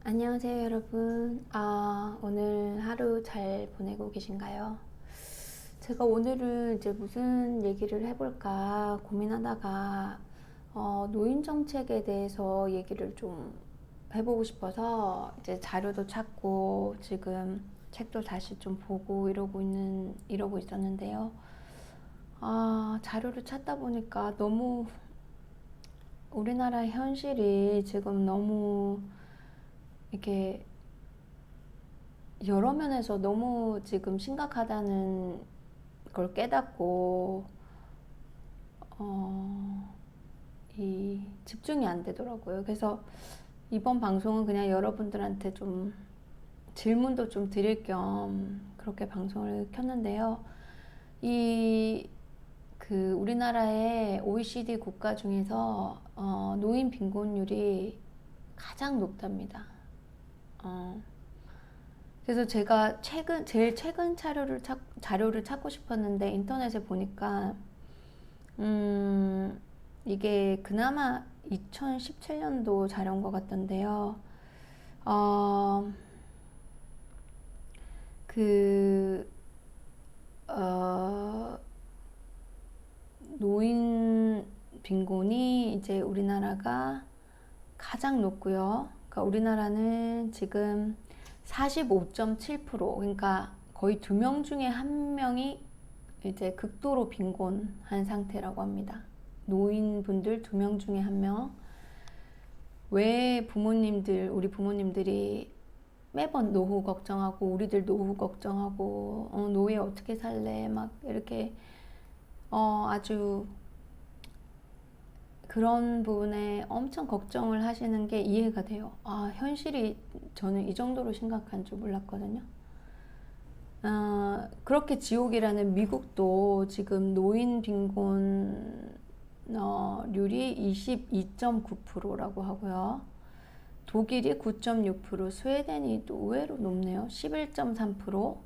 안녕하세요, 여러분. 오늘 하루 잘 보내고 계신가요? 제가 오늘은 이제 무슨 얘기를 해볼까 고민하다가, 노인 정책에 대해서 얘기를 좀 해보고 싶어서 이제 자료도 찾고 지금 책도 다시 좀 보고 이러고 있었는데요. 자료를 찾다 보니까 너무 우리나라 현실이 지금 너무 이렇게 여러 면에서 너무 지금 심각하다는 걸 깨닫고 어, 이 집중이 안 되더라고요. 그래서 이번 방송은 그냥 여러분들한테 좀 질문도 좀 드릴 겸 그렇게 방송을 켰는데요. 이 우리나라의 OECD 국가 중에서 노인 빈곤율이 가장 높답니다. 어, 그래서 제가 제일 최근 자료를 찾고 싶었는데 인터넷에 보니까, 이게 그나마 2017년도 자료인 것 같던데요. 어, 그, 어, 노인 빈곤이 이제 우리나라가 가장 높고요. 그러니까 우리나라는 지금 45.7%, 그러니까 거의 2명 중에 1명이 이제 극도로 빈곤한 상태라고 합니다. 노인분들 2명 중에 1명. 왜 우리 부모님들이 매번 노후 걱정하고, 우리들 노후 걱정하고, 노후에 어떻게 살래? 막 이렇게, 아주 그런 부분에 엄청 걱정을 하시는 게 이해가 돼요. 현실이 저는 이 정도로 심각한 줄 몰랐거든요. 그렇게 지옥이라는 미국도 지금 노인 빈곤 률이 22.9%라고 하고요. 독일이 9.6%, 스웨덴이 또 의외로 높네요. 11.3%,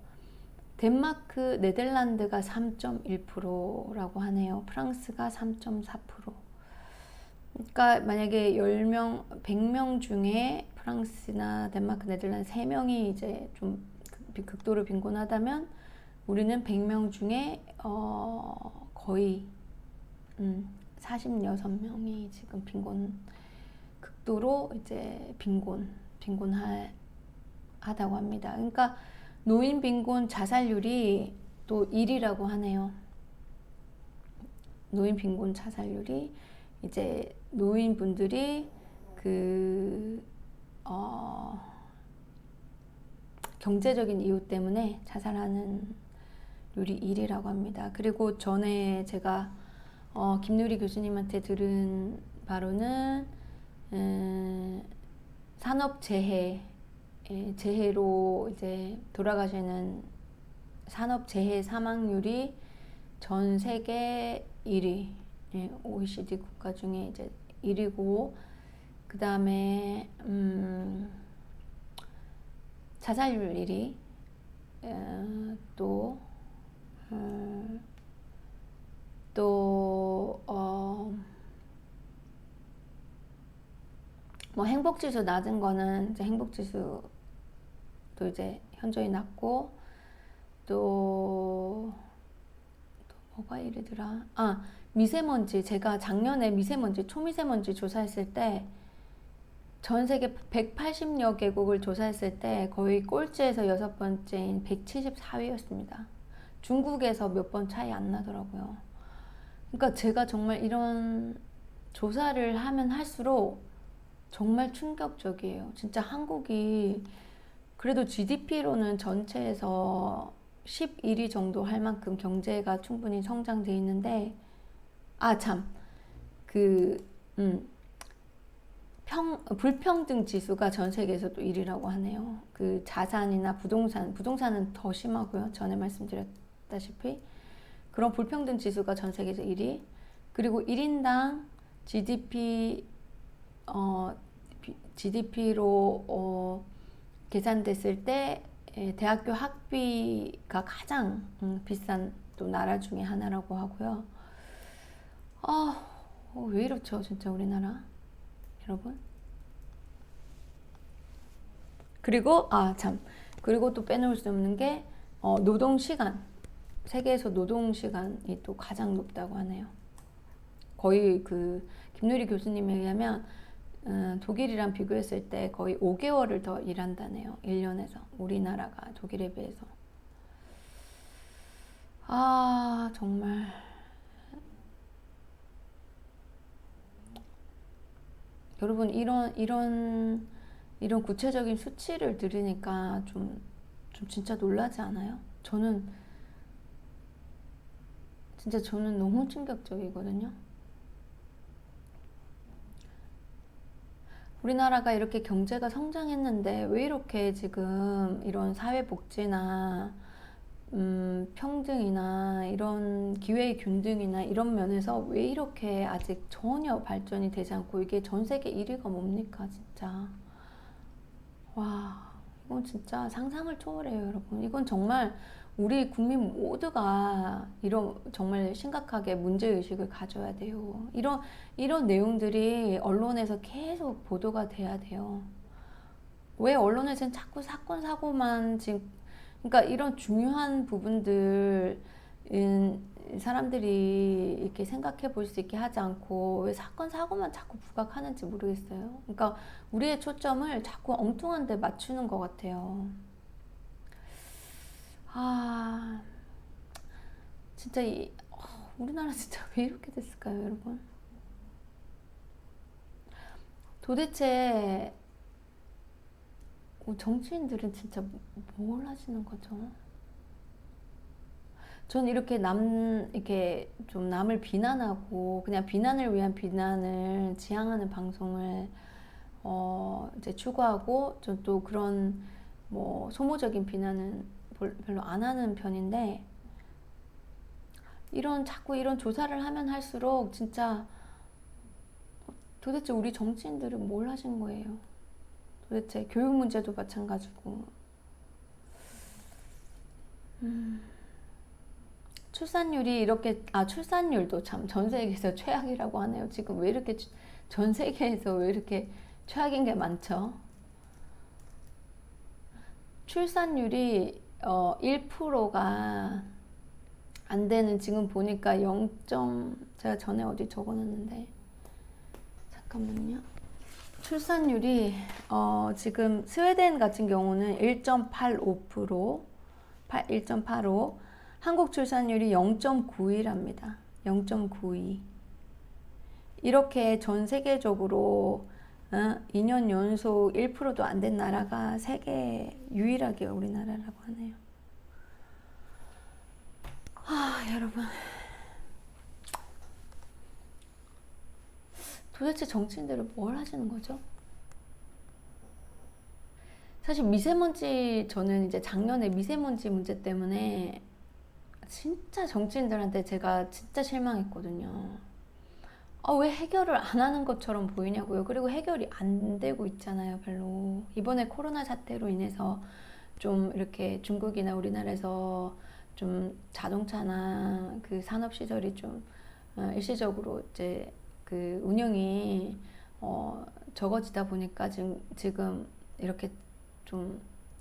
덴마크, 네덜란드가 3.1%라고 하네요. 프랑스가 3.4%. 그러니까 만약에 10명, 100명 중에 프랑스나 덴마크, 네덜란드 3명이 이제 좀 극도로 빈곤하다면 우리는 100명 중에 거의 46명이 지금 극도로 이제 빈곤하다고 합니다. 그러니까 노인 빈곤 자살률이 또 1위라고 하네요. 노인 빈곤 자살률이 이제 노인분들이 경제적인 이유 때문에 자살하는 률이 1위라고 합니다. 그리고 전에 제가 김누리 교수님한테 들은 바로는 재해로 이제 돌아가시는 산업재해 사망률이 전 세계 1위, OECD 국가 중에 이제 1위고, 그 다음에 자살률 1위, 또 뭐 행복지수 낮은 거는 이제 행복지수도 이제 현저히 낮고, 또 뭐가 1위더라? 미세먼지. 제가 작년에 초미세먼지 조사했을 때 전 세계 180여 개국을 조사했을 때 거의 꼴찌에서 6번째인 174위였습니다. 중국에서 몇 번 차이 안 나더라고요. 그러니까 제가 정말 이런 조사를 하면 할수록 정말 충격적이에요. 진짜 한국이 그래도 GDP로는 전체에서 11위 정도 할 만큼 경제가 충분히 성장돼 있는데, 불평등 지수가 전 세계에서도 1위라고 하네요. 그 자산이나 부동산은 더 심하고요. 전에 말씀드렸다시피 그런 불평등 지수가 전 세계에서 1위. 그리고 1인당 GDP로 계산됐을 때 대학교 학비가 가장 비싼 또 나라 중에 하나라고 하고요. 왜 이렇죠, 진짜 우리나라? 여러분? 그리고 그리고 또 빼놓을 수 없는 게 노동 시간. 세계에서 노동 시간이 또 가장 높다고 하네요. 거의 그 김누리 교수님에 의하면 독일이랑 비교했을 때 거의 5개월을 더 일한다네요. 1년에서 우리나라가 독일에 비해서. 정말 여러분 이런 구체적인 수치를 들으니까 좀 진짜 놀라지 않아요? 저는 너무 충격적이거든요. 우리나라가 이렇게 경제가 성장했는데 왜 이렇게 지금 이런 사회복지나 평등이나 이런 기회의 균등이나 이런 면에서 왜 이렇게 아직 전혀 발전이 되지 않고 이게 전 세계 1위가 뭡니까 진짜. 와, 이건 진짜 상상을 초월해요 여러분. 이건 정말 우리 국민 모두가 이런 정말 심각하게 문제의식을 가져야 돼요. 이런 내용들이 언론에서 계속 보도가 돼야 돼요. 왜 언론에서는 자꾸 사건 사고만 지금, 그러니까 이런 중요한 부분들 사람들이 이렇게 생각해 볼 수 있게 하지 않고 왜 사건 사고만 자꾸 부각하는지 모르겠어요. 그러니까 우리의 초점을 자꾸 엉뚱한 데 맞추는 것 같아요. 진짜 우리나라 진짜 왜 이렇게 됐을까요, 여러분? 도대체 정치인들은 진짜 뭘 하시는 거죠? 전 이렇게 이렇게 좀 남을 비난하고 그냥 비난을 위한 비난을 지향하는 방송을 이제 추구하고 전 또 그런 뭐 소모적인 비난은 별로 안 하는 편인데 자꾸 이런 조사를 하면 할수록 진짜 도대체 우리 정치인들은 뭘 하신 거예요? 도대체 교육 문제도 마찬가지고 출산율이 이렇게 출산율도 참 전 세계에서 최악이라고 하네요. 지금 왜 이렇게 전 세계에서 왜 이렇게 최악인 게 많죠? 출산율이 1%가 안 되는 지금 보니까 제가 전에 어디 적어놨는데 잠깐만요. 출산율이 지금 스웨덴 같은 경우는 1.85%, 1.85, 한국 출산율이 0.91합니다. 0.92. 이렇게 전 세계적으로 2년 연속 1%도 안 된 나라가 세계 유일하게 우리나라라고 하네요. 여러분. 도대체 정치인들은 뭘 하시는 거죠? 사실 저는 이제 작년에 미세먼지 문제 때문에 진짜 정치인들한테 제가 진짜 실망했거든요. 왜 해결을 안 하는 것처럼 보이냐고요. 그리고 해결이 안 되고 있잖아요, 별로. 이번에 코로나 사태로 인해서 좀 이렇게 중국이나 우리나라에서 좀 자동차나 그 산업 시설이 좀 일시적으로 이제 그 운영이 적어지다 보니까 지금 이렇게 좀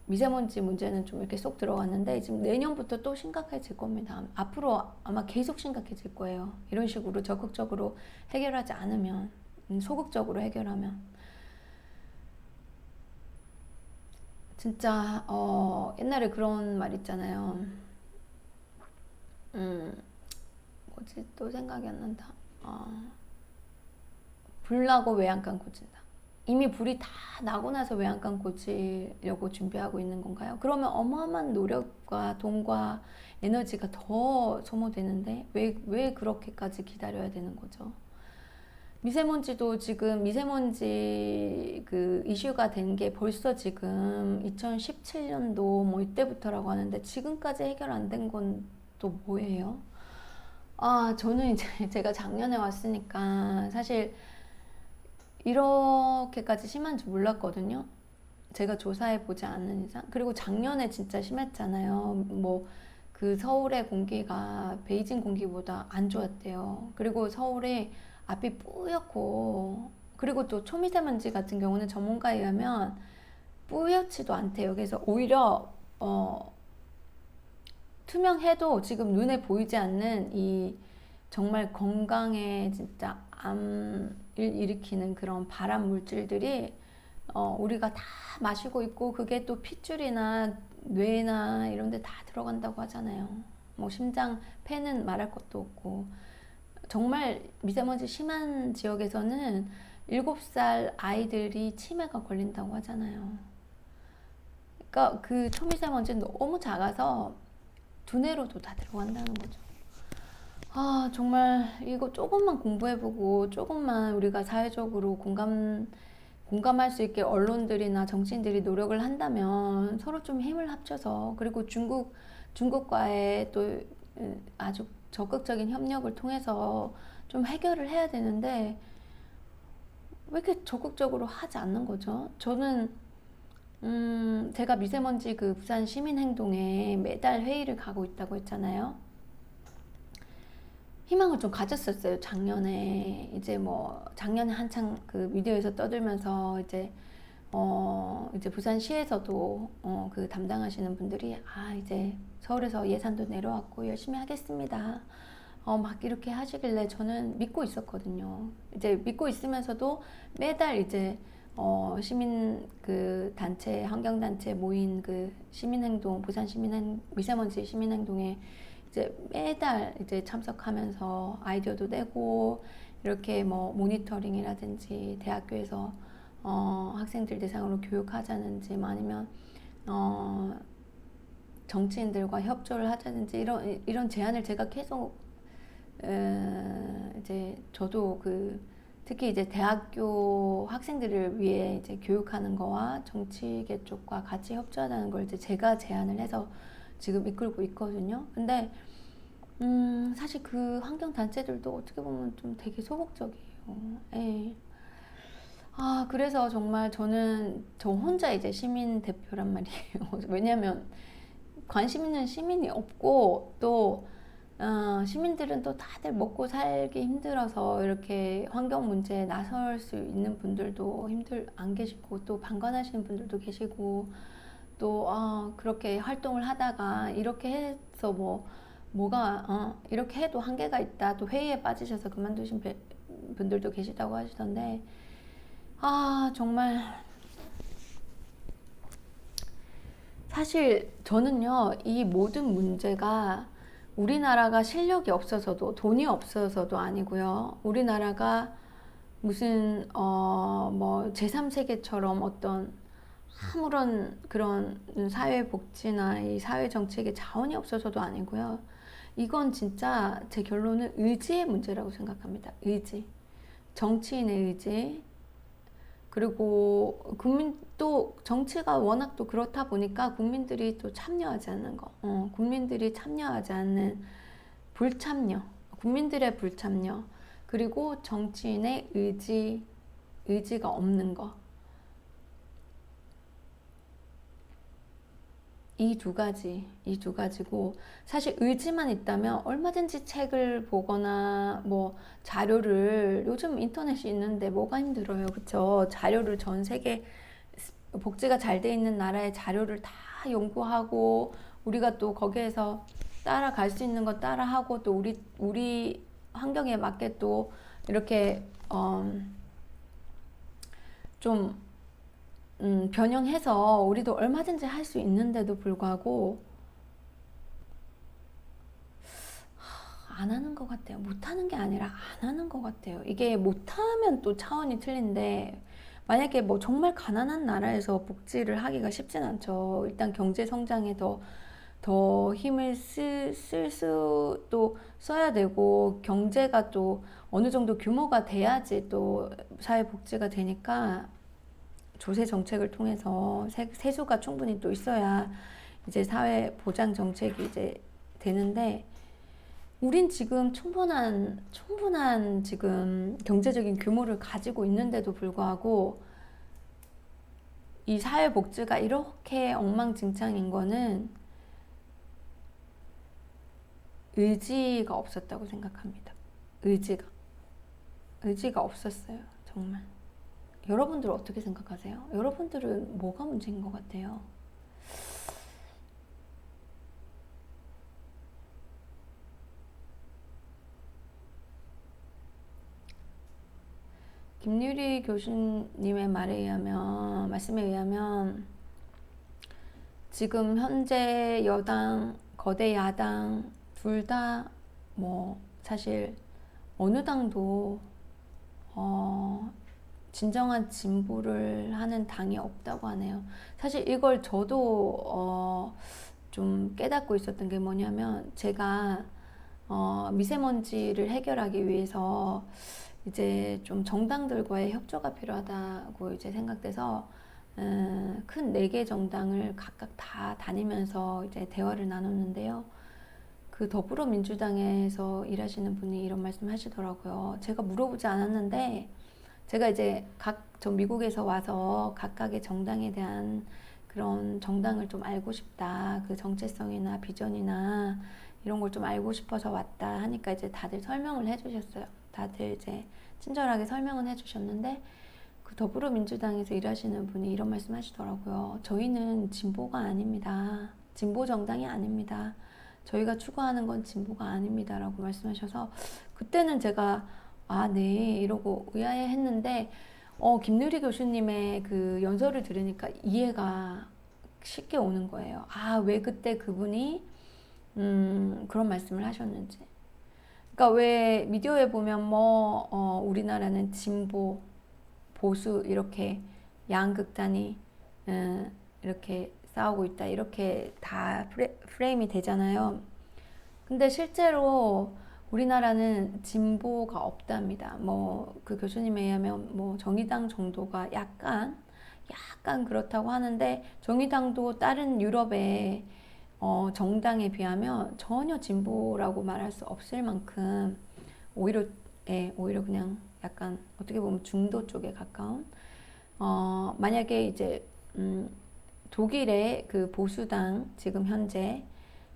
미세먼지 문제는 좀 이렇게 쏙 들어갔는데 지금 내년부터 또 심각해질 겁니다. 앞으로 아마 계속 심각해질 거예요. 이런 식으로 적극적으로 해결하지 않으면, 소극적으로 해결하면. 진짜 옛날에 그런 말 있잖아요. 뭐지? 또 생각이 안 난다. 불 나고 외양간 고친다. 이미 불이 다 나고 나서 외양간 고치려고 준비하고 있는 건가요? 그러면 어마어마한 노력과 돈과 에너지가 더 소모되는데 왜 그렇게까지 기다려야 되는 거죠? 미세먼지도 지금 미세먼지 그 이슈가 된 게 벌써 지금 2017년도 뭐 이때부터라고 하는데 지금까지 해결 안 된 건 또 뭐예요? 저는 이제 제가 작년에 왔으니까 사실 이렇게까지 심한지 몰랐거든요. 제가 조사해보지 않는 이상. 그리고 작년에 진짜 심했잖아요. 뭐, 그 서울의 공기가 베이징 공기보다 안 좋았대요. 그리고 서울이 앞이 뿌옇고, 그리고 또 초미세먼지 같은 경우는 전문가에 의하면 뿌옇지도 않대요. 그래서 오히려 투명해도 지금 눈에 보이지 않는 이 정말 건강에 진짜 암을 일으키는 그런 발암 물질들이 우리가 다 마시고 있고, 그게 또 핏줄이나 뇌나 이런 데 다 들어간다고 하잖아요. 뭐 심장 폐는 말할 것도 없고, 정말 미세먼지 심한 지역에서는 7살 아이들이 치매가 걸린다고 하잖아요. 그러니까 그 초미세먼지는 너무 작아서 두뇌로도 다 들어간다는 거죠. 아, 정말 이거 조금만 공부해보고 조금만 우리가 사회적으로 공감할 수 있게 언론들이나 정치인들이 노력을 한다면 서로 좀 힘을 합쳐서, 그리고 중국과의 또 아주 적극적인 협력을 통해서 좀 해결을 해야 되는데 왜 이렇게 적극적으로 하지 않는 거죠? 저는 제가 미세먼지 그 부산 시민행동에 매달 회의를 가고 있다고 했잖아요. 희망을 좀 가졌었어요. 작년에 이제 뭐 작년에 한창 그 미디어에서 떠들면서 이제 부산시에서도 그 담당하시는 분들이 이제 서울에서 예산도 내려왔고 열심히 하겠습니다. 막 이렇게 하시길래 저는 믿고 있었거든요. 이제 믿고 있으면서도 매달 이제 시민 그 단체, 환경단체 모인 그 시민행동, 미세먼지 시민행동에 이제 매달 이제 참석하면서 아이디어도 내고, 이렇게 뭐 모니터링이라든지 대학교에서 학생들 대상으로 교육하자는지, 뭐 아니면 정치인들과 협조를 하자는지, 이런 제안을 제가 계속 이제 저도 특히 이제 대학교 학생들을 위해 이제 교육하는 거와 정치계 쪽과 같이 협조하자는 걸 이제 제가 제안을 해서 지금 이끌고 있거든요. 근데 사실 그 환경 단체들도 어떻게 보면 좀 되게 소극적이에요. 예. 그래서 정말 저는 저 혼자 이제 시민 대표란 말이에요. 왜냐면 관심 있는 시민이 없고, 또 시민들은 또 다들 먹고 살기 힘들어서 이렇게 환경 문제에 나설 수 있는 분들도 안 계시고, 또 방관하시는 분들도 계시고, 또 그렇게 활동을 하다가 이렇게 해서 이렇게 해도 한계가 있다, 또 회의에 빠지셔서 그만두신 분들도 계시다고 하시던데, 정말 사실 저는요, 이 모든 문제가 우리나라가 실력이 없어서도, 돈이 없어서도 아니고요. 우리나라가 무슨 뭐 제3세계처럼 어떤 아무런 그런 사회복지나 이 사회정책에 자원이 없어서도 아니고요. 이건 진짜 제 결론은 의지의 문제라고 생각합니다. 의지. 정치인의 의지. 그리고 또 정치가 워낙 또 그렇다 보니까 국민들이 또 참여하지 않는 거. 국민들이 참여하지 않는 불참여. 국민들의 불참여. 그리고 정치인의 의지가 없는 거. 이 두 가지고, 사실 의지만 있다면 얼마든지 책을 보거나 뭐 자료를, 요즘 인터넷이 있는데 뭐가 힘들어요, 그쵸? 자료를 전 세계 복지가 잘 돼 있는 나라의 자료를 다 연구하고, 우리가 또 거기에서 따라갈 수 있는 거 따라하고, 또 우리 환경에 맞게 또 이렇게 좀 변형해서 우리도 얼마든지 할 수 있는데도 불구하고 안 하는 것 같아요. 못하는 게 아니라 안 하는 것 같아요. 이게 못하면 또 차원이 틀린데, 만약에 뭐 정말 가난한 나라에서 복지를 하기가 쉽진 않죠. 일단 경제 성장에 더 힘을 또 써야 되고, 경제가 또 어느 정도 규모가 돼야지 또 사회복지가 되니까, 조세 정책을 통해서 세수가 충분히 또 있어야 이제 사회 보장 정책이 이제 되는데, 우린 지금 충분한 지금 경제적인 규모를 가지고 있는데도 불구하고 이 사회 복지가 이렇게 엉망진창인 거는 의지가 없었다고 생각합니다. 의지가 없었어요, 정말. 여러분들은 어떻게 생각하세요? 여러분들은 뭐가 문제인 것 같아요? 김유리 교수님의 말씀에 의하면 지금 현재 여당, 거대 야당 둘 다 뭐 사실 어느 당도 진정한 진보를 하는 당이 없다고 하네요. 사실 이걸 저도 좀 깨닫고 있었던 게 뭐냐면 제가 미세먼지를 해결하기 위해서 이제 좀 정당들과의 협조가 필요하다고 이제 생각돼서 큰 4개 정당을 각각 다 다니면서 이제 대화를 나눴는데요. 그 더불어민주당에서 일하시는 분이 이런 말씀 하시더라고요. 제가 물어보지 않았는데 제가 이제 저 미국에서 와서 각각의 정당에 대한 그런 정당을 좀 알고 싶다. 그 정체성이나 비전이나 이런 걸 좀 알고 싶어서 왔다 하니까 이제 다들 설명을 해주셨어요. 다들 이제 친절하게 설명은 해주셨는데 그 더불어민주당에서 일하시는 분이 이런 말씀 하시더라고요. 저희는 진보가 아닙니다. 진보 정당이 아닙니다. 저희가 추구하는 건 진보가 아닙니다. 라고 말씀하셔서 그때는 제가 네 이러고 의아해 했는데 김누리 교수님의 그 연설을 들으니까 이해가 쉽게 오는 거예요. 왜 그때 그분이 그런 말씀을 하셨는지. 그러니까 왜 미디어에 보면 우리나라는 진보, 보수 이렇게 양극단이 이렇게 싸우고 있다 이렇게 다 프레임이 되잖아요. 근데 실제로 우리나라는 진보가 없답니다. 그 교수님에 의하면 정의당 정도가 약간 그렇다고 하는데 정의당도 다른 유럽의 정당에 비하면 전혀 진보라고 말할 수 없을 만큼 오히려 그냥 약간 어떻게 보면 중도 쪽에 가까운 만약에 이제 독일의 그 보수당 지금 현재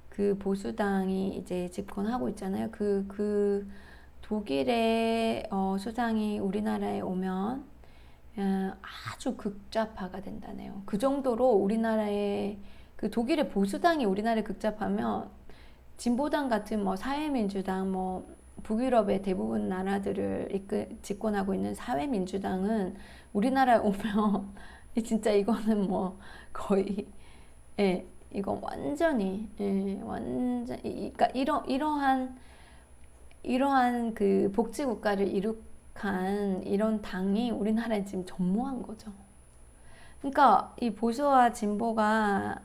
그 보수당이 이제 집권하고 있잖아요. 그 독일의 수상이 우리나라에 오면 아주 극좌파가 된다네요. 그 정도로 우리나라의 그 독일의 보수당이 우리나라에 극좌파면 진보당 같은 사회민주당 북유럽의 대부분 나라들을 집권하고 있는 사회민주당은 우리나라에 오면 진짜 이거는 거의 이건 완전히 그러니까 이러한 그 복지 국가를 이룩한 이런 당이 우리나라에 지금 전무한 거죠. 그러니까 이 보수와 진보가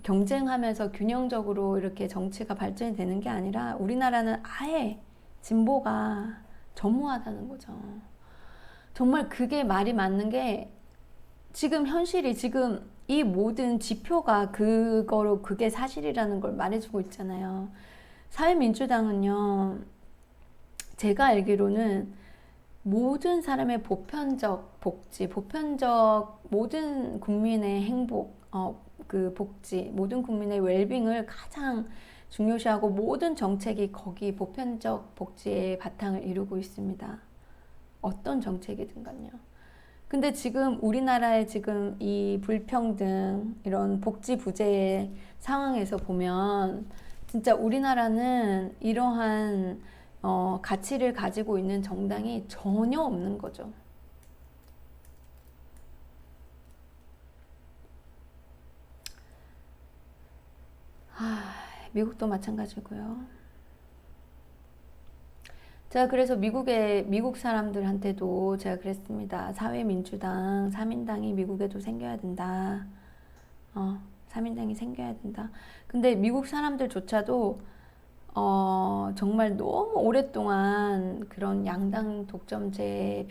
경쟁하면서 균형적으로 이렇게 정치가 발전이 되는 게 아니라 우리나라는 아예 진보가 전무하다는 거죠. 정말 그게 말이 맞는 게 지금 현실이 지금 이 모든 지표가 그게 사실이라는 걸 말해주고 있잖아요. 사회민주당은요, 제가 알기로는 모든 사람의 보편적 복지, 모든 국민의 행복, 그 복지, 모든 국민의 웰빙을 가장 중요시하고 모든 정책이 거기 보편적 복지의 바탕을 이루고 있습니다. 어떤 정책이든 간요. 근데 지금 우리나라의 지금 이 불평등, 이런 복지 부재의 상황에서 보면 진짜 우리나라는 이러한 가치를 가지고 있는 정당이 전혀 없는 거죠. 미국도 마찬가지고요. 제가 그래서 미국 사람들한테도 제가 그랬습니다. 사회민주당, 3인당이 미국에도 생겨야 된다. 3인당이 생겨야 된다. 근데 미국 사람들조차도 정말 너무 오랫동안 그런 양당 독점제에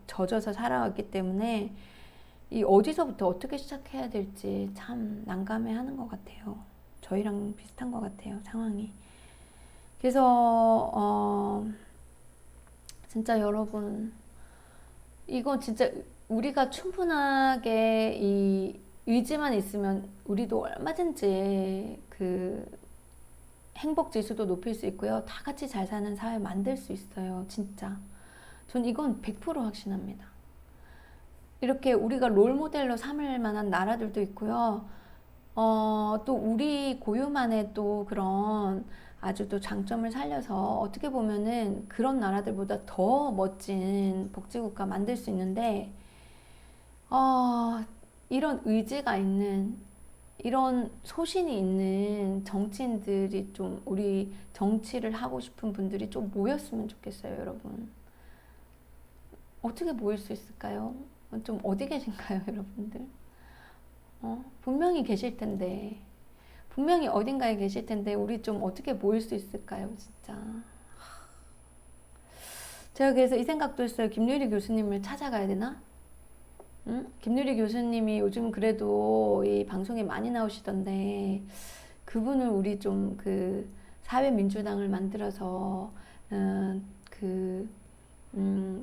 젖어서 살아왔기 때문에 이 어디서부터 어떻게 시작해야 될지 참 난감해하는 것 같아요. 저희랑 비슷한 것 같아요, 상황이. 그래서 진짜 여러분, 이거 진짜 우리가 충분하게 이 의지만 있으면 우리도 얼마든지 그 행복 지수도 높일 수 있고요. 다 같이 잘 사는 사회 만들 수 있어요. 진짜. 전 이건 100% 확신합니다. 이렇게 우리가 롤 모델로 삼을 만한 나라들도 있고요. 또 우리 고유만의 또 그런 아주 또 장점을 살려서 어떻게 보면은 그런 나라들보다 더 멋진 복지국가 만들 수 있는데, 이런 의지가 있는, 이런 소신이 있는 정치인들이 좀, 우리 정치를 하고 싶은 분들이 좀 모였으면 좋겠어요, 여러분. 어떻게 모일 수 있을까요? 좀 어디 계신가요, 여러분들? 분명히 계실 텐데, 분명히 어딘가에 계실 텐데, 우리 좀 어떻게 모일 수 있을까요, 진짜? 제가 그래서 이 생각도 했어요. 김유리 교수님을 찾아가야 되나? 응? 김유리 교수님이 요즘 그래도 이 방송에 많이 나오시던데, 그분을 우리 좀 그 사회민주당을 만들어서, 그,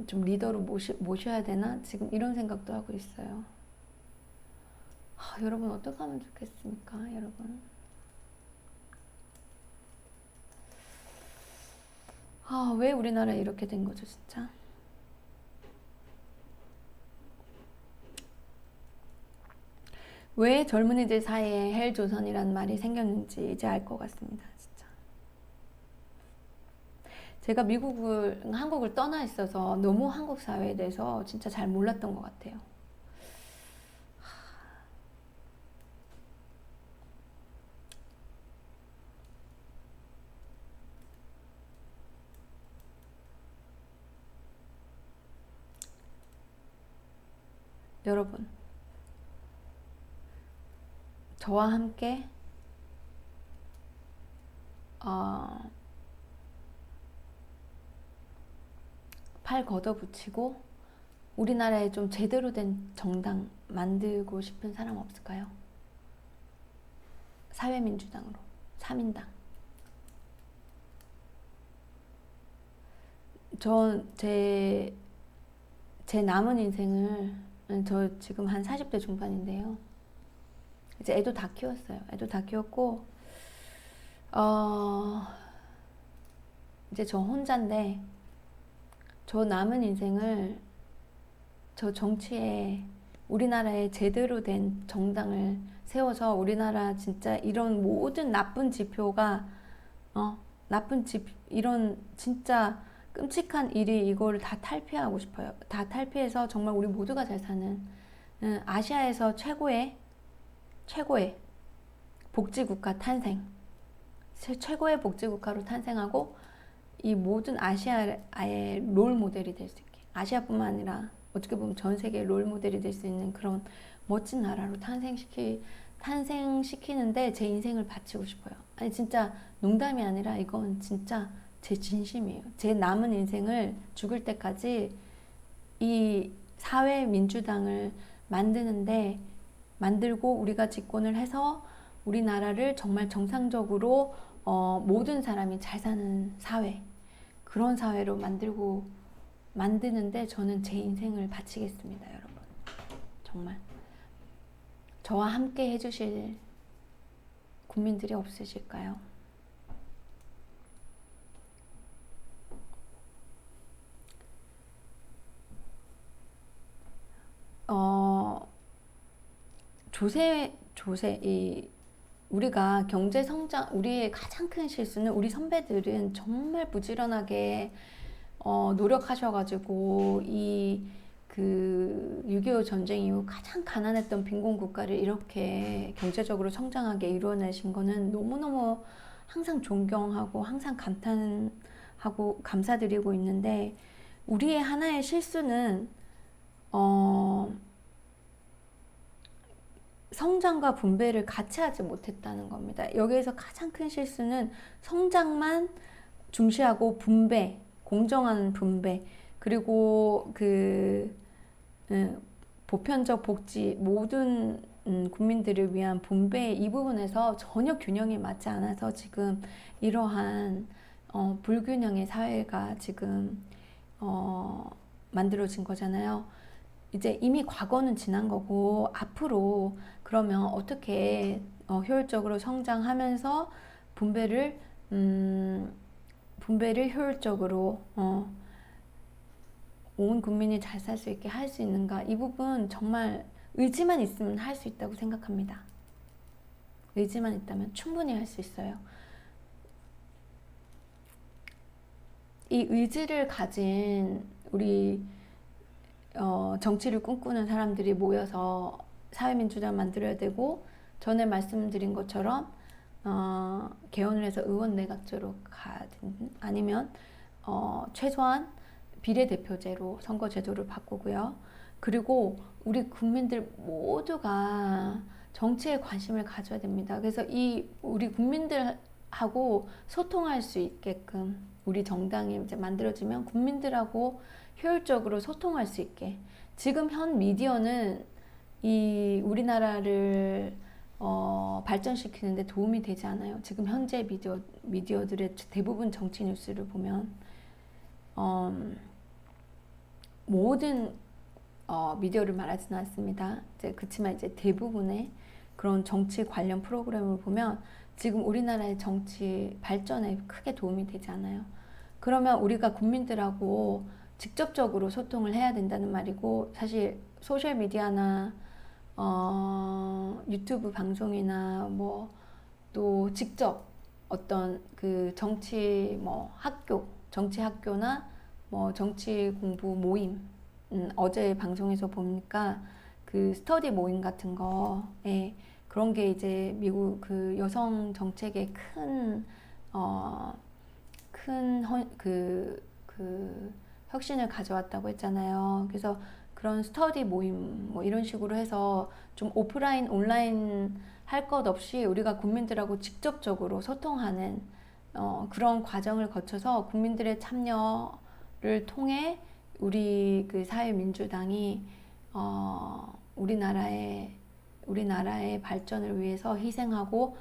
좀 리더로 모셔야 되나? 지금 이런 생각도 하고 있어요. 여러분 어떻게 하면 좋겠습니까, 여러분? 왜 우리나라에 이렇게 된 거죠, 진짜? 왜 젊은이들 사이에 헬조선이라는 말이 생겼는지 이제 알 것 같습니다, 진짜. 제가 한국을 떠나 있어서 너무 한국 사회에 대해서 진짜 잘 몰랐던 것 같아요. 여러분, 저와 함께 팔 걷어붙이고 우리나라에 좀 제대로 된 정당 만들고 싶은 사람 없을까요? 사회민주당으로, 3인당. 제 남은 인생을, 저 지금 한 40대 중반인데요. 이제 애도 다 키웠어요. 애도 다 키웠고, 이제 저 혼자인데, 저 남은 인생을 저 정치에 우리나라에 제대로 된 정당을 세워서 우리나라 진짜 이런 모든 나쁜 지표가, 이런 진짜 끔찍한 일이 이거를 다 탈피하고 싶어요. 다 탈피해서 정말 우리 모두가 잘 사는, 아시아에서 최고의 복지국가 탄생, 최고의 복지국가로 탄생하고 이 모든 아시아의 롤 모델이 될 수 있게, 아시아뿐만 아니라 어떻게 보면 전 세계의 롤 모델이 될 수 있는 그런 멋진 나라로 탄생시키는데 제 인생을 바치고 싶어요. 아니 진짜 농담이 아니라 이건 진짜 제 진심이에요. 제 남은 인생을 죽을 때까지 이 사회민주당을 만들고 우리가 집권을 해서 우리나라를 정말 정상적으로 모든 사람이 잘 사는 사회, 그런 사회로 만드는데 저는 제 인생을 바치겠습니다, 여러분. 정말 저와 함께 해주실 국민들이 없으실까요? 우리가 경제 성장, 우리의 가장 큰 실수는 우리 선배들은 정말 부지런하게 노력하셔가지고 그 6.25 전쟁 이후 가장 가난했던 빈곤 국가를 이렇게 경제적으로 성장하게 이루어내신 거는 너무너무 항상 존경하고 항상 감탄하고 감사드리고 있는데, 우리의 하나의 실수는 성장과 분배를 같이 하지 못했다는 겁니다. 여기에서 가장 큰 실수는 성장만 중시하고 공정한 분배, 그리고 보편적 복지, 모든 국민들을 위한 분배, 이 부분에서 전혀 균형이 맞지 않아서 지금 이러한 불균형의 사회가 지금 만들어진 거잖아요. 이제 이미 과거는 지난 거고 앞으로 그러면 어떻게 효율적으로 성장하면서 분배를 효율적으로 온 국민이 잘 살 수 있게 할 수 있는가? 이 부분 정말 의지만 있으면 할 수 있다고 생각합니다. 의지만 있다면 충분히 할 수 있어요. 이 의지를 가진 우리 정치를 꿈꾸는 사람들이 모여서 사회민주당 만들어야 되고, 전에 말씀드린 것처럼 개헌을 해서 의원 내각제로 가든, 아니면 최소한 비례대표제로 선거제도를 바꾸고요. 그리고 우리 국민들 모두가 정치에 관심을 가져야 됩니다. 그래서 우리 국민들하고 소통할 수 있게끔 우리 정당이 이제 만들어지면 국민들하고 효율적으로 소통할 수 있게, 지금 현 미디어는 이 우리나라를 발전시키는데 도움이 되지 않아요. 지금 현재 미디어들의 대부분 정치 뉴스를 보면 모든 미디어를 말하지는 않습니다. 그렇지만 이제 대부분의 그런 정치 관련 프로그램을 보면 지금 우리나라의 정치 발전에 크게 도움이 되지 않아요. 그러면 우리가 국민들하고 직접적으로 소통을 해야 된다는 말이고, 사실 소셜 미디어나 유튜브 방송이나 뭐 또 직접 어떤 그 정치 정치 학교나 뭐 정치 공부 모임, 어제 방송에서 보니까 그 스터디 모임 같은 거에 그런 게 이제 미국 그 여성 정책에 그 혁신을 가져왔다고 했잖아요. 그래서 그런 스터디 모임 뭐 이런 식으로 해서 좀 오프라인 온라인 할 것 없이 우리가 국민들하고 직접적으로 소통하는 그런 과정을 거쳐서 국민들의 참여를 통해 우리 그 사회민주당이 우리나라의 발전을 위해서 희생하고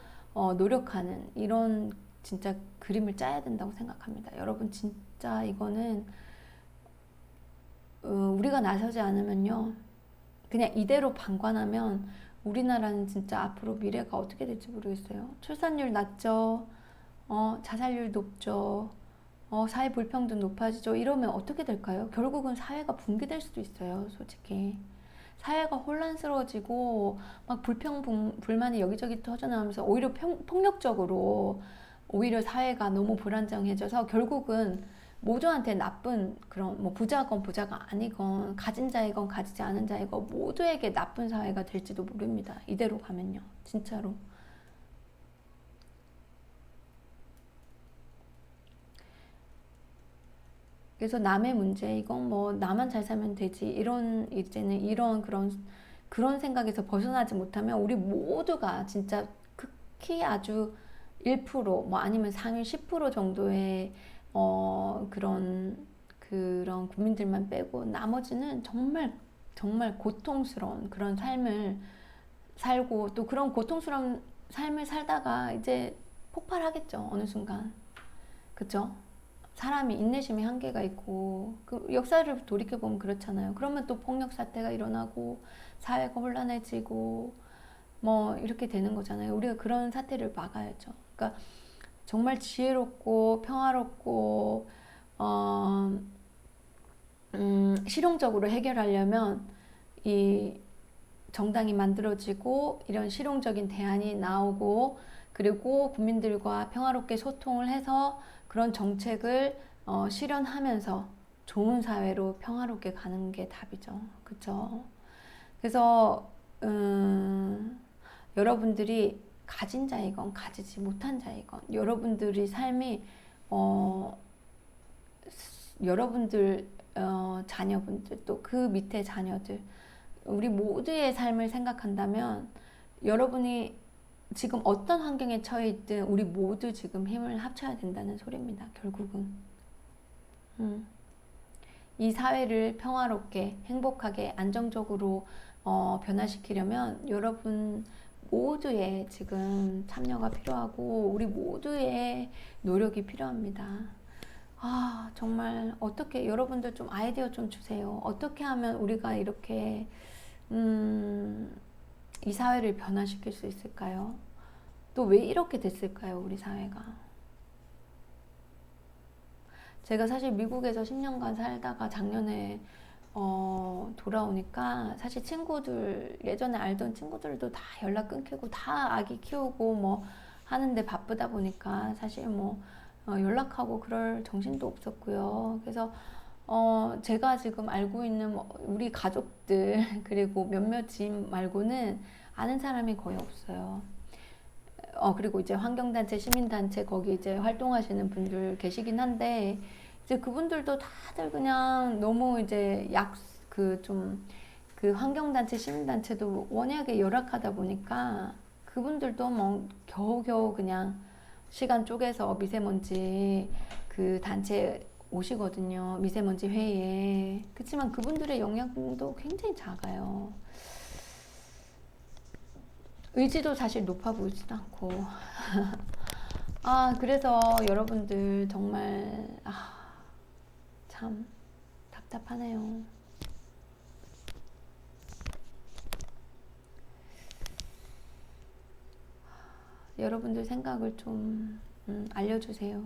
노력하는 이런 진짜 그림을 짜야 된다고 생각합니다. 여러분, 진짜 이거는 우리가 나서지 않으면요, 그냥 이대로 방관하면 우리나라는 진짜 앞으로 미래가 어떻게 될지 모르겠어요. 출산율 낮죠. 자살률 높죠. 사회 불평등 높아지죠. 이러면 어떻게 될까요? 결국은 사회가 붕괴될 수도 있어요. 솔직히 사회가 혼란스러워지고 막 불만이 여기저기 터져나오면서 오히려 폭력적으로, 오히려 사회가 너무 불안정해져서 결국은 모두한테 나쁜, 그런 뭐 부자건 부자가 아니건 가진 자이건 가지지 않은 자이건 모두에게 나쁜 사회가 될지도 모릅니다. 이대로 가면요, 진짜로. 그래서 남의 문제, 이건 뭐 나만 잘 살면 되지, 이제는 이런 그런 생각에서 벗어나지 못하면 우리 모두가 진짜 극히 아주 1%, 뭐 아니면 상위 10% 정도의 그런 국민들만 빼고 나머지는 정말 정말 고통스러운 그런 삶을 살고, 또 그런 고통스러운 삶을 살다가 이제 폭발하겠죠, 어느 순간. 그쵸? 사람이 인내심이 한계가 있고, 그 역사를 돌이켜보면 그렇잖아요. 그러면 또 폭력 사태가 일어나고 사회가 혼란해지고 뭐 이렇게 되는 거잖아요. 우리가 그런 사태를 막아야죠. 그러니까 정말 지혜롭고 평화롭고 실용적으로 해결하려면 이 정당이 만들어지고 이런 실용적인 대안이 나오고, 그리고 국민들과 평화롭게 소통을 해서 그런 정책을 실현하면서 좋은 사회로 평화롭게 가는 게 답이죠. 그쵸? 그래서 여러분들이 가진 자이건 가지지 못한 자이건, 여러분들이 삶이 여러분들 자녀분들, 또 그 밑에 자녀들, 우리 모두의 삶을 생각한다면 여러분이 지금 어떤 환경에 처해 있든 우리 모두 지금 힘을 합쳐야 된다는 소리입니다. 결국은 이 사회를 평화롭게 행복하게 안정적으로 변화시키려면 여러분 모두의 지금 참여가 필요하고 우리 모두의 노력이 필요합니다. 정말 어떻게, 여러분들 좀 아이디어 좀 주세요. 어떻게 하면 우리가 이렇게 이 사회를 변화시킬 수 있을까요? 또 왜 이렇게 됐을까요, 우리 사회가? 제가 사실 미국에서 10년간 살다가 작년에 돌아오니까 사실 친구들, 예전에 알던 친구들도 다 연락 끊기고 다 아기 키우고 뭐 하는데 바쁘다 보니까 사실 뭐 연락하고 그럴 정신도 없었고요. 그래서 제가 지금 알고 있는 뭐 우리 가족들 그리고 몇몇 지인 말고는 아는 사람이 거의 없어요. 그리고 이제 환경단체, 시민단체 거기 이제 활동하시는 분들 계시긴 한데 이제 그분들도 다들 그냥 너무 이제 그 환경단체, 시민단체도 워낙에 열악하다 보니까 그분들도 뭐 겨우겨우 그냥 시간 쪼개서 미세먼지 그 단체 오시거든요. 미세먼지 회의에. 그렇지만 그분들의 영향도 굉장히 작아요. 의지도 사실 높아 보이지도 않고. 그래서 여러분들 정말, 참 답답하네요. 여러분들 생각을 좀 알려주세요.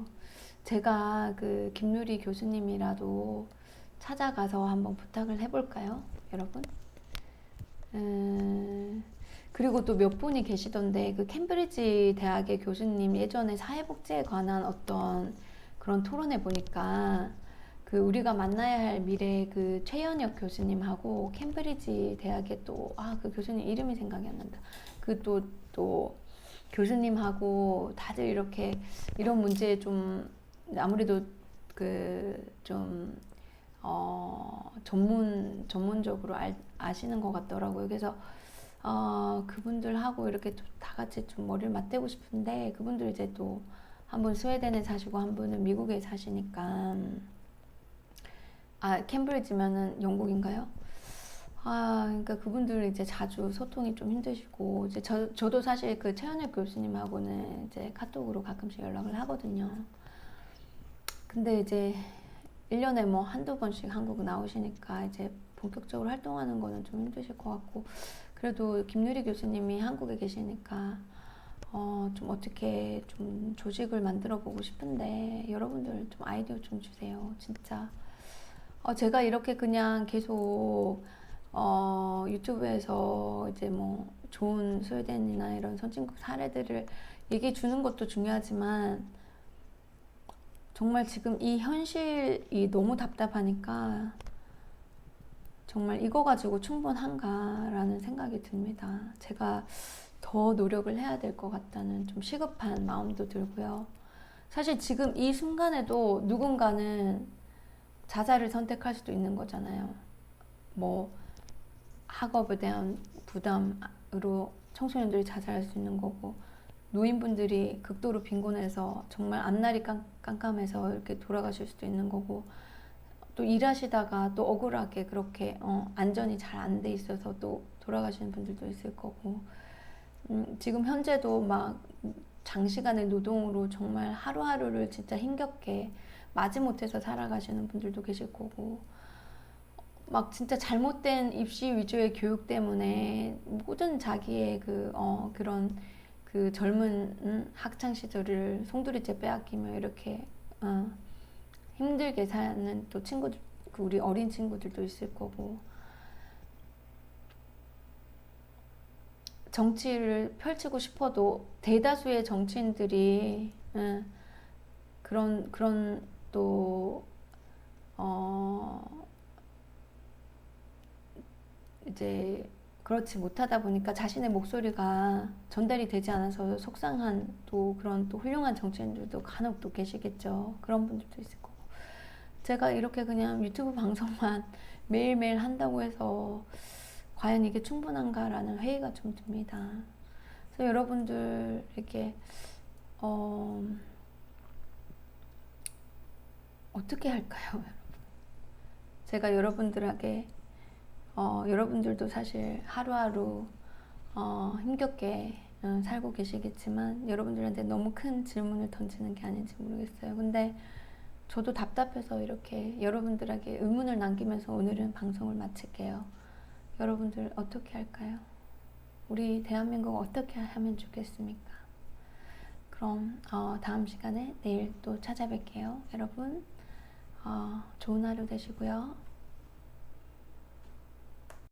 제가 그 김누리 교수님이라도 찾아가서 한번 부탁을 해볼까요, 여러분? 그리고 또 몇 분이 계시던데 그 캠브리지 대학의 교수님 예전에 사회복지에 관한 어떤 그런 토론에 보니까 그 우리가 만나야 할 미래 그 최연혁 교수님하고 캠브리지 대학의 또 그 교수님 이름이 생각이 안 난다. 그 또 교수님하고 다들 이렇게 이런 문제에 좀 아무래도 그 좀 전문적으로 아시는 것 같더라고요. 그래서 그분들하고 이렇게 다 같이 좀 머리를 맞대고 싶은데 그분들 이제 또 한 분 스웨덴에 사시고 한 분은 미국에 사시니까 캠브리지면은 영국인가요? 그러니까 그분들 이제 자주 소통이 좀 힘드시고 이제 저도 사실 그 최현혁 교수님하고는 이제 카톡으로 가끔씩 연락을 하거든요. 근데 이제 1년에 뭐 한두 번씩 한국 나오시니까 이제 본격적으로 활동하는 거는 좀 힘드실 것 같고 그래도 김유리 교수님이 한국에 계시니까 좀 어떻게 좀 조직을 만들어 보고 싶은데 여러분들 좀 아이디어 좀 주세요. 진짜 제가 이렇게 그냥 계속 유튜브에서 이제 뭐 좋은 스웨덴이나 이런 선진국 사례들을 얘기해 주는 것도 중요하지만 정말 지금 이 현실이 너무 답답하니까 정말 이거 가지고 충분한가라는 생각이 듭니다. 제가 더 노력을 해야 될 것 같다는 좀 시급한 마음도 들고요. 사실 지금 이 순간에도 누군가는 자살을 선택할 수도 있는 거잖아요. 뭐 학업에 대한 부담으로 청소년들이 자살할 수 있는 거고 노인분들이 극도로 빈곤해서 정말 앞날이 깜깜해서 이렇게 돌아가실 수도 있는 거고 또 일하시다가 또 억울하게 그렇게 안전이 잘 안 돼 있어서 또 돌아가시는 분들도 있을 거고 지금 현재도 막 장시간의 노동으로 정말 하루하루를 진짜 힘겹게 마지못해서 살아가시는 분들도 계실 거고 막 진짜 잘못된 입시 위주의 교육 때문에 모든 자기의 그런 그 젊은 학창 시절을 송두리째 빼앗기며 이렇게 힘들게 사는 또 친구들, 그 우리 어린 친구들도 있을 거고 정치를 펼치고 싶어도 대다수의 정치인들이 그런 또 이제 그렇지 못하다 보니까 자신의 목소리가 전달이 되지 않아서 속상한 또 그런 또 훌륭한 정치인들도 간혹 또 계시겠죠. 그런 분들도 있을 거고. 제가 이렇게 그냥 유튜브 방송만 매일매일 한다고 해서 과연 이게 충분한가라는 회의가 좀 듭니다. 그래서 여러분들 이렇게 어떻게 할까요? 제가 여러분들에게 여러분들도 사실 하루하루 힘겹게 살고 계시겠지만 여러분들한테 너무 큰 질문을 던지는 게 아닌지 모르겠어요. 근데 저도 답답해서 이렇게 여러분들에게 의문을 남기면서 오늘은 방송을 마칠게요. 여러분들 어떻게 할까요? 우리 대한민국 어떻게 하면 좋겠습니까? 그럼 다음 시간에 내일 또 찾아뵐게요. 여러분 좋은 하루 되시고요.